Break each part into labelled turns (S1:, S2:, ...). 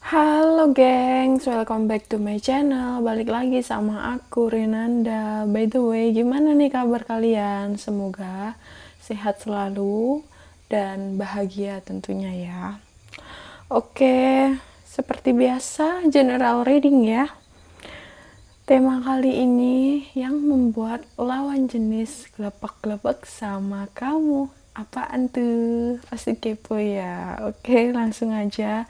S1: Halo gengs, welcome back to my channel. Balik lagi sama aku Renanda. By the way, gimana nih kabar kalian? Semoga sehat selalu dan bahagia tentunya ya. Oke, seperti biasa general reading ya. Tema kali ini yang membuat lawan jenis glepek-glepek sama kamu. Apaan tuh? Pasti kepo ya. Oke, langsung aja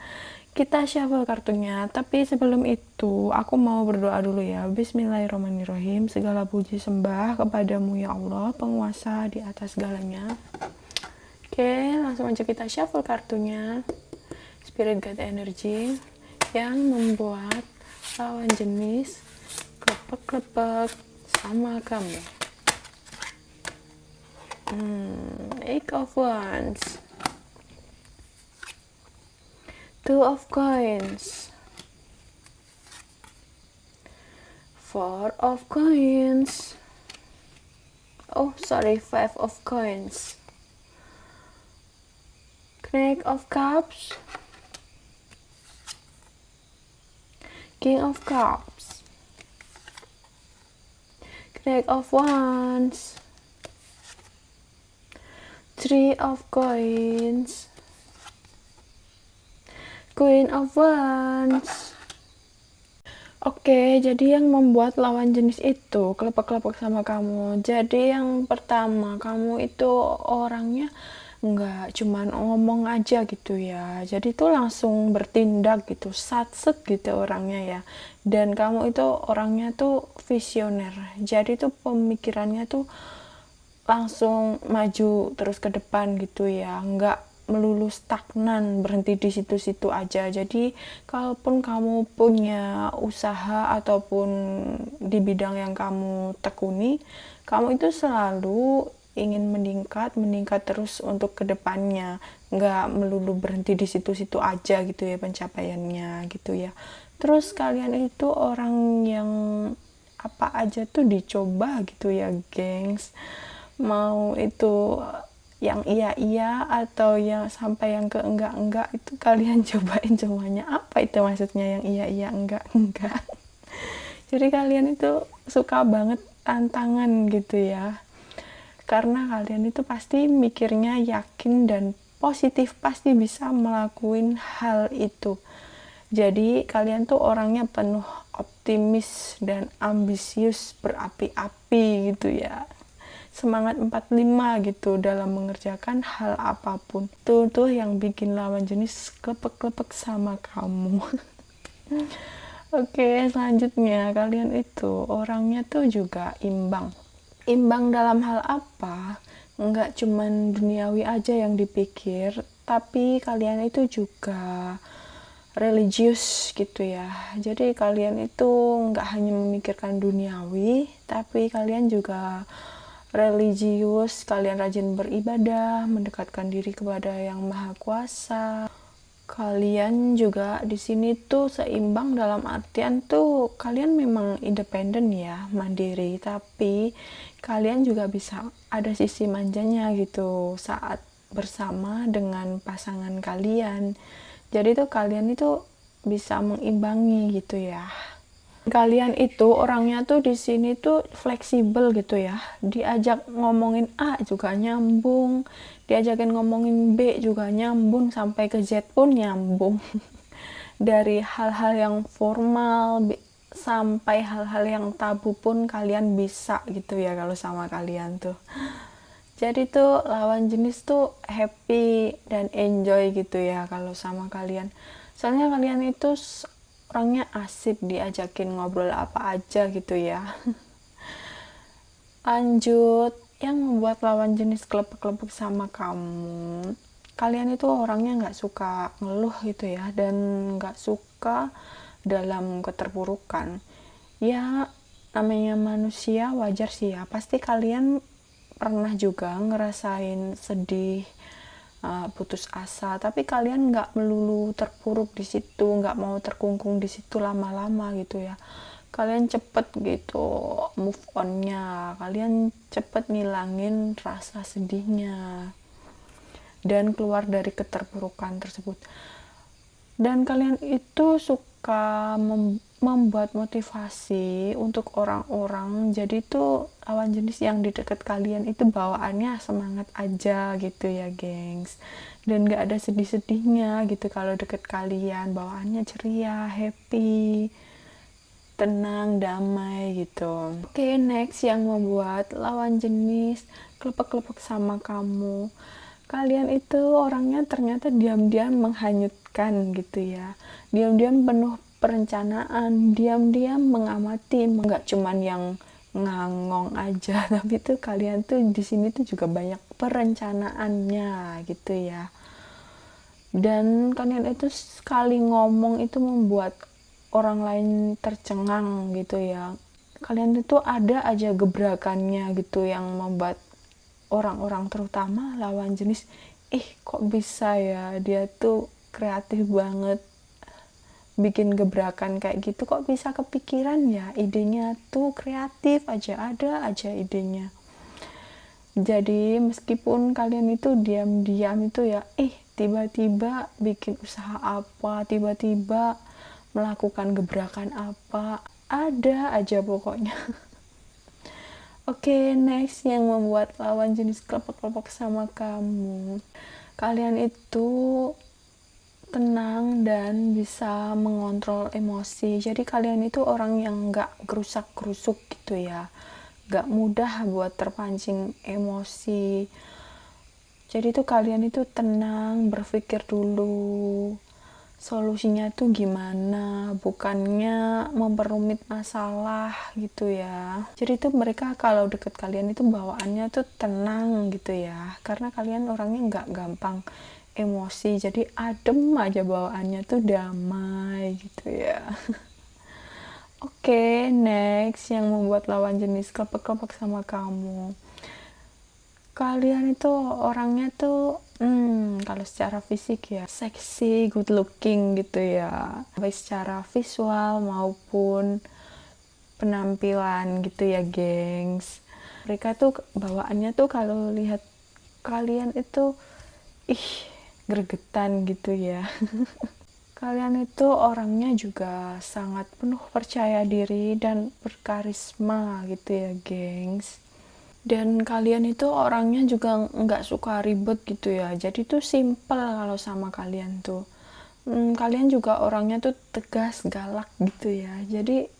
S1: kita shuffle kartunya. Tapi sebelum itu aku mau berdoa dulu ya. Bismillahirrahmanirrahim. Segala puji sembah kepadamu ya Allah, penguasa di atas segalanya. Oke, langsung aja kita shuffle kartunya. Spirit guide energy yang membuat lawan jenis klepek-klepek sama kamu. Eight of Wands, Two of Coins, Four of Coins, Five of Coins, Knight of Cups, King of Cups, Knight of Wands, Three of Coins, Queen of Wands. Oke, jadi yang membuat lawan jenis itu kelepek-kelepek sama kamu. Jadi yang pertama, kamu itu orangnya nggak cuman ngomong aja gitu ya. Jadi itu langsung bertindak gitu, satset gitu orangnya ya. Dan kamu itu orangnya tuh visioner. Jadi tuh pemikirannya tuh langsung maju terus ke depan gitu ya, nggak melulu stagnan berhenti di situ-situ aja. Jadi kalaupun kamu punya usaha ataupun di bidang yang kamu tekuni, kamu itu selalu ingin meningkat terus untuk kedepannya, nggak melulu berhenti di situ-situ aja gitu ya pencapaiannya gitu ya. Terus kalian itu orang yang apa aja tuh dicoba gitu ya gengs, mau itu yang iya atau yang sampai yang ke enggak itu kalian cobain semuanya. Apa itu maksudnya yang iya enggak? Jadi kalian itu suka banget tantangan gitu ya, karena kalian itu pasti mikirnya yakin dan positif, pasti bisa melakukan hal itu. Jadi kalian tuh orangnya penuh optimis dan ambisius, berapi-api gitu ya, semangat 45 gitu dalam mengerjakan hal apapun. Tuh yang bikin lawan jenis klepek-klepek sama kamu. Oke, selanjutnya kalian itu orangnya tuh juga imbang dalam hal apa? Nggak cuman duniawi aja yang dipikir, tapi kalian itu juga religius gitu ya. Jadi kalian itu nggak hanya memikirkan duniawi, tapi kalian juga religius. Kalian rajin beribadah, mendekatkan diri kepada yang maha kuasa. Kalian juga di sini tuh seimbang dalam artian tuh kalian memang independen ya, mandiri, tapi kalian juga bisa ada sisi manjanya gitu saat bersama dengan pasangan kalian. Jadi tuh kalian itu bisa mengimbangi gitu ya. Kalian itu orangnya tuh di sini tuh fleksibel gitu ya. Diajak ngomongin A juga nyambung, diajakin ngomongin B juga nyambung, sampai ke Z pun nyambung. Dari hal-hal yang formal sampai hal-hal yang tabu pun kalian bisa gitu ya kalau sama kalian tuh. Jadi tuh lawan jenis tuh happy dan enjoy gitu ya kalau sama kalian. Soalnya kalian itu orangnya asik, diajakin ngobrol apa aja gitu ya. Lanjut, yang membuat lawan jenis klepek-klepek sama kamu, kalian itu orangnya nggak suka ngeluh gitu ya, dan nggak suka dalam keterpurukan ya. Namanya manusia, wajar sih ya, pasti kalian pernah juga ngerasain sedih, putus asa, tapi kalian nggak melulu terpuruk di situ, nggak mau terkungkung di situ lama-lama gitu ya. Kalian cepet gitu move onnya, kalian cepet ngilangin rasa sedihnya, dan keluar dari keterpurukan tersebut. Dan kalian itu suka membuat motivasi untuk orang-orang, jadi tuh lawan jenis yang di dekat kalian itu bawaannya semangat aja gitu ya gengs, dan gak ada sedih-sedihnya gitu kalau deket kalian, bawaannya ceria, happy, tenang, damai gitu. Oke, next yang membuat lawan jenis klepek-klepek sama kamu, kalian itu orangnya ternyata diam-diam menghanyutkan gitu ya, diam-diam penuh perencanaan, diam-diam mengamati, nggak cuman yang ngangong aja tapi tuh kalian tuh di sini tuh juga banyak perencanaannya gitu ya. Dan kalian itu sekali ngomong itu membuat orang lain tercengang gitu ya, kalian itu ada aja gebrakannya gitu yang membuat orang-orang terutama lawan jenis, kok bisa ya dia tuh kreatif banget bikin gebrakan kayak gitu, kok bisa kepikiran ya, idenya tuh kreatif aja, ada aja idenya. Jadi meskipun kalian itu diam-diam itu ya, tiba-tiba bikin usaha apa, tiba-tiba melakukan gebrakan apa, ada aja pokoknya. Oke, next yang membuat lawan jenis kelompok-kelompok sama kamu, kalian itu tenang dan bisa mengontrol emosi. Jadi kalian itu orang yang gak gerusak-gerusuk gitu ya, gak mudah buat terpancing emosi. Jadi tuh kalian itu tenang, berpikir dulu solusinya tuh gimana, bukannya memperumit masalah gitu ya. Jadi tuh mereka kalau deket kalian itu bawaannya tuh tenang gitu ya, karena kalian orangnya nggak gampang emosi, jadi adem aja bawaannya tuh, damai gitu ya. Oke, next yang membuat lawan jenis kelompok-kelompok sama kamu, kalian itu orangnya tuh kalau secara fisik ya seksi, good looking gitu ya, baik secara visual maupun penampilan gitu ya gengs. Mereka tuh bawaannya tuh kalau lihat kalian itu gregetan gitu ya. Kalian itu orangnya juga sangat penuh percaya diri dan berkarisma gitu ya gengs. Dan kalian itu orangnya juga nggak suka ribet gitu ya, jadi tuh simple kalau sama kalian tuh. Kalian juga orangnya tuh tegas, galak gitu ya, jadi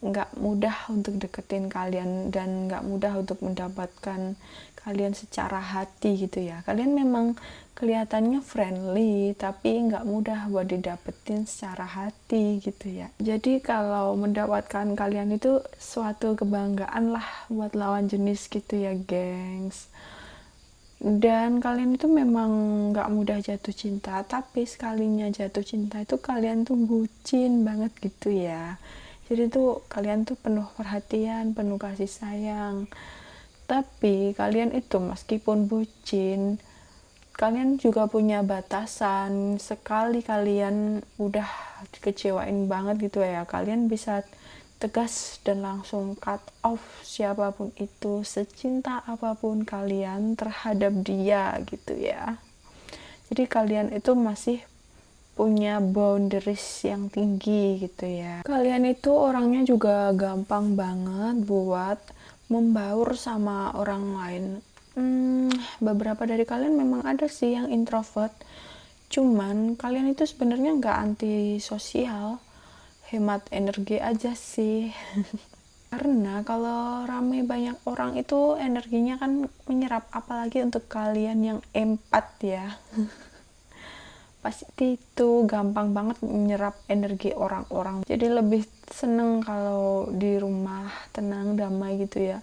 S1: nggak mudah untuk deketin kalian dan nggak mudah untuk mendapatkan kalian secara hati gitu ya. Kalian memang kelihatannya friendly tapi nggak mudah buat didapetin secara hati gitu ya. Jadi kalau mendapatkan kalian itu suatu kebanggaan lah buat lawan jenis gitu ya gengs. Dan kalian itu memang nggak mudah jatuh cinta, tapi sekalinya jatuh cinta itu kalian tuh bucin banget gitu ya. Jadi tuh kalian tuh penuh perhatian, penuh kasih sayang. Tapi kalian itu meskipun bucin, kalian juga punya batasan. Sekali kalian udah dikecewain banget gitu ya, kalian bisa tegas dan langsung cut off siapapun itu, secinta apapun kalian terhadap dia gitu ya. Jadi kalian itu masih punya boundaries yang tinggi gitu ya. Kalian itu orangnya juga gampang banget buat membaur sama orang lain. Beberapa dari kalian memang ada sih yang introvert, cuman kalian itu sebenarnya nggak anti sosial, hemat energi aja sih. Karena kalau rame banyak orang itu energinya kan menyerap, apalagi untuk kalian yang empat ya. Pasti itu gampang banget menyerap energi orang-orang, jadi lebih seneng kalau di rumah tenang, damai gitu ya.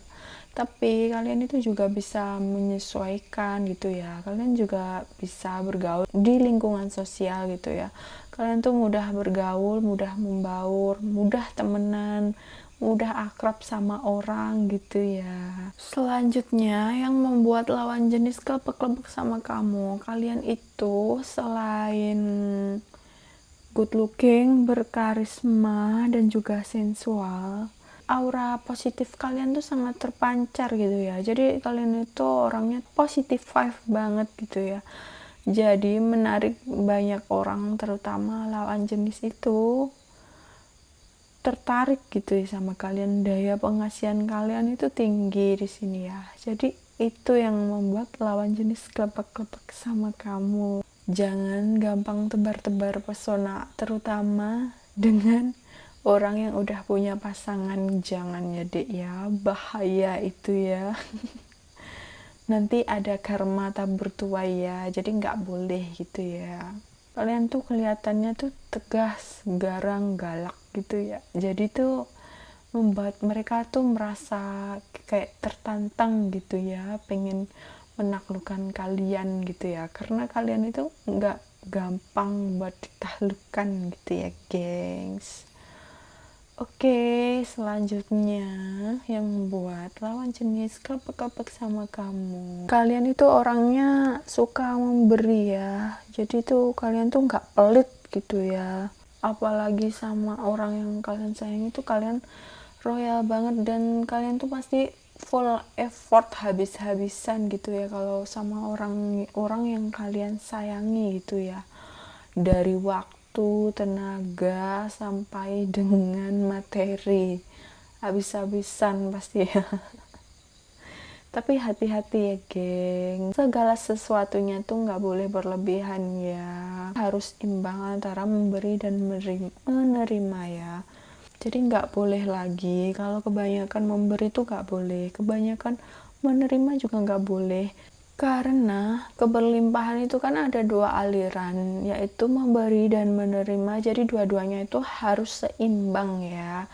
S1: Tapi kalian itu juga bisa menyesuaikan gitu ya, kalian juga bisa bergaul di lingkungan sosial gitu ya. Kalian tuh mudah bergaul, mudah membaur, mudah temenan, mudah akrab sama orang gitu ya. Selanjutnya yang membuat lawan jenis kelepek-kelepek sama kamu, kalian itu selain good looking, berkarisma, dan juga sensual, aura positif kalian tuh sangat terpancar gitu ya. Jadi kalian itu orangnya positif vibe banget gitu ya. Jadi menarik banyak orang, terutama lawan jenis itu tertarik gitu ya sama kalian. Daya pengasihan kalian itu tinggi di sini ya. Jadi itu yang membuat lawan jenis klepek-klepek sama kamu. Jangan gampang tebar-tebar pesona, terutama dengan orang yang udah punya pasangan. Jangan ya dek ya, bahaya itu ya. Nanti ada karma tabur tuai ya, jadi nggak boleh gitu ya. Kalian tuh kelihatannya tuh tegas, garang, galak gitu ya. Jadi tuh membuat mereka tuh merasa kayak tertantang gitu ya, pengen menaklukkan kalian gitu ya, karena kalian itu nggak gampang buat ditaklukkan gitu ya gengs. Oke, selanjutnya yang membuat lawan jenis klepek-klepek sama kamu, kalian itu orangnya suka memberi ya. Jadi tuh kalian tuh nggak pelit gitu ya, apalagi sama orang yang kalian sayang itu kalian royal banget, dan kalian tuh pasti full effort habis-habisan gitu ya kalau sama orang yang kalian sayangi gitu ya, dari waktu, tenaga, sampai dengan materi, habis-habisan pasti ya. Tapi hati-hati ya geng, segala sesuatunya tuh nggak boleh berlebihan ya, harus imbang antara memberi dan menerima ya. Jadi nggak boleh lagi kalau kebanyakan memberi tuh nggak boleh, kebanyakan menerima juga nggak boleh. Karena keberlimpahan itu kan ada dua aliran, yaitu memberi dan menerima. Jadi dua-duanya itu harus seimbang ya.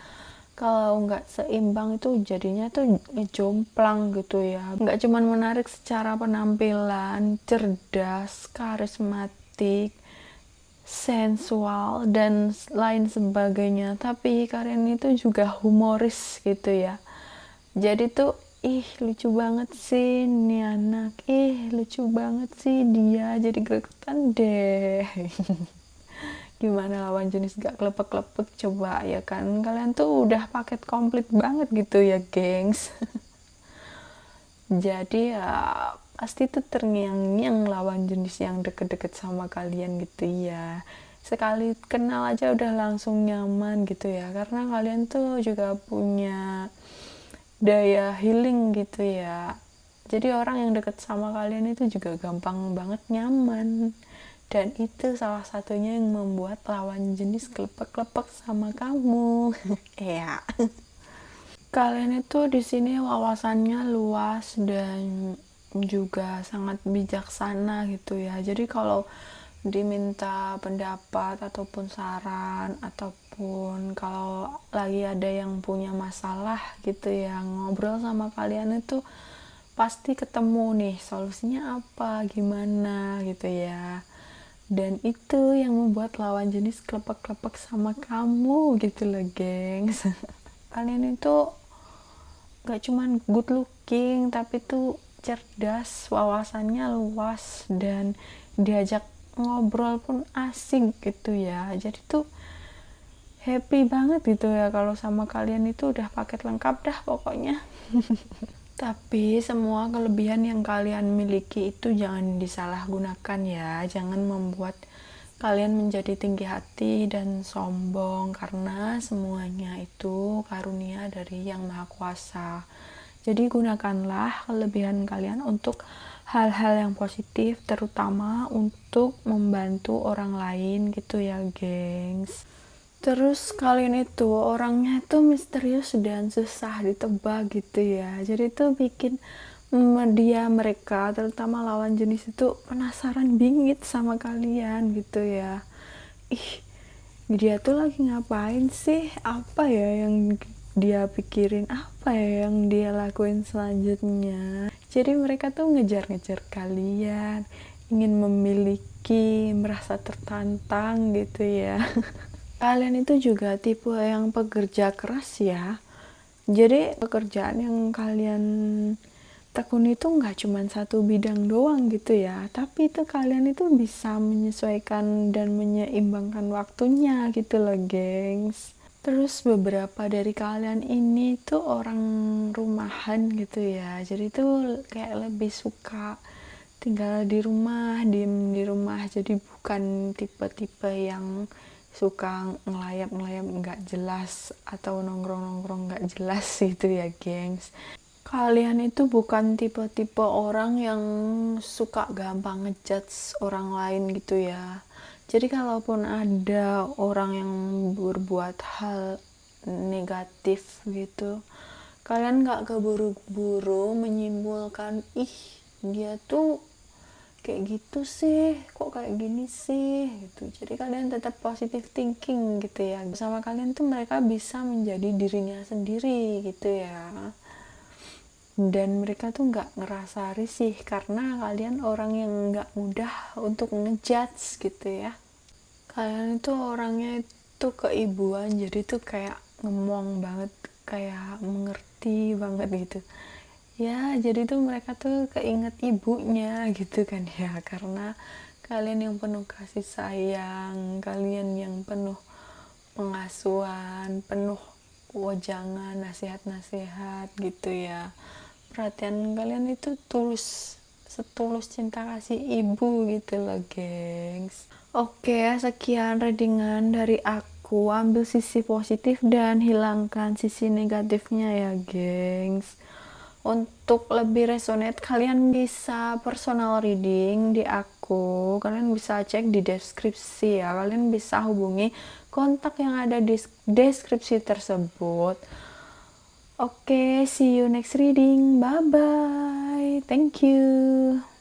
S1: Kalau nggak seimbang itu jadinya tuh jomplang gitu ya. Nggak cuman menarik secara penampilan, cerdas, karismatik, sensual, dan lain sebagainya, tapi kalian itu juga humoris gitu ya. Jadi tuh lucu banget sih nih anak, lucu banget sih dia, jadi gregetan deh. Gimana lawan jenis gak klepek-klepek coba ya kan, kalian tuh udah paket komplit banget gitu ya gengs. Jadi ya pasti tuh terngiang-ngiang lawan jenis yang deket-deket sama kalian gitu ya. Sekali kenal aja udah langsung nyaman gitu ya, karena kalian tuh juga punya daya healing gitu ya. Jadi orang yang deket sama kalian itu juga gampang banget nyaman, dan itu salah satunya yang membuat lawan jenis klepek-klepek sama kamu. Ya. Kalian itu di sini wawasannya luas dan juga sangat bijaksana gitu ya. Jadi kalau diminta pendapat ataupun saran, ataupun kalau lagi ada yang punya masalah gitu ya, ngobrol sama kalian itu pasti ketemu nih solusinya apa, gimana gitu ya. Dan itu yang membuat lawan jenis klepek-klepek sama kamu gitu loh gengs. Kalian itu gak cuman good looking, tapi tuh cerdas, wawasannya luas, dan diajak ngobrol pun asik gitu ya. Jadi tuh happy banget gitu ya kalau sama kalian, itu udah paket lengkap dah pokoknya. Tapi semua kelebihan yang kalian miliki itu jangan disalahgunakan ya. Jangan membuat kalian menjadi tinggi hati dan sombong, karena semuanya itu karunia dari Yang Maha Kuasa. Jadi gunakanlah kelebihan kalian untuk hal-hal yang positif, terutama untuk membantu orang lain gitu ya gengs. Terus kalian itu orangnya itu misterius dan susah ditebak gitu ya. Jadi itu bikin mereka, terutama lawan jenis itu penasaran bingit sama kalian gitu ya. Dia tuh lagi ngapain sih, apa ya yang dia pikirin, apa ya yang dia lakuin selanjutnya. Jadi mereka tuh ngejar-ngejar kalian, ingin memiliki, merasa tertantang gitu ya. Kalian itu juga tipe yang pekerja keras ya. Jadi pekerjaan yang kalian tekuni itu nggak cuma satu bidang doang gitu ya, tapi itu kalian itu bisa menyesuaikan dan menyeimbangkan waktunya gitu loh gengs. Terus beberapa dari kalian ini tuh orang rumahan gitu ya, jadi tuh kayak lebih suka tinggal di rumah, diem di rumah, jadi bukan tipe-tipe yang suka ngelayap-ngelayap nggak jelas atau nongkrong-nongkrong nggak jelas gitu ya gengs. Kalian itu bukan tipe-tipe orang yang suka gampang ngejudge orang lain gitu ya. Jadi kalaupun ada orang yang berbuat hal negatif gitu, kalian nggak keburu-buru menyimpulkan, ih dia tuh kayak gitu sih, kok kayak gini sih gitu. Jadi kalian tetap positive thinking gitu ya, sama kalian tuh mereka bisa menjadi dirinya sendiri gitu ya, dan mereka tuh nggak ngerasa risih karena kalian orang yang nggak mudah untuk ngejudge gitu ya. Kalian itu orangnya itu keibuan, jadi tuh kayak ngemong banget, kayak mengerti banget gitu ya. Jadi tuh mereka tuh keinget ibunya gitu kan ya, karena kalian yang penuh kasih sayang, kalian yang penuh pengasuhan, penuh wejangan, nasihat-nasihat gitu ya. Perhatian kalian itu tulus, setulus cinta kasih ibu gitu loh gengs. Oke, sekian readingan dari aku. Ambil sisi positif dan hilangkan sisi negatifnya ya gengs. Untuk lebih resonate, kalian bisa personal reading di aku. Kalian bisa cek di deskripsi ya. Kalian bisa hubungi kontak yang ada di deskripsi tersebut. Oke, see you next reading. Bye bye. Thank you.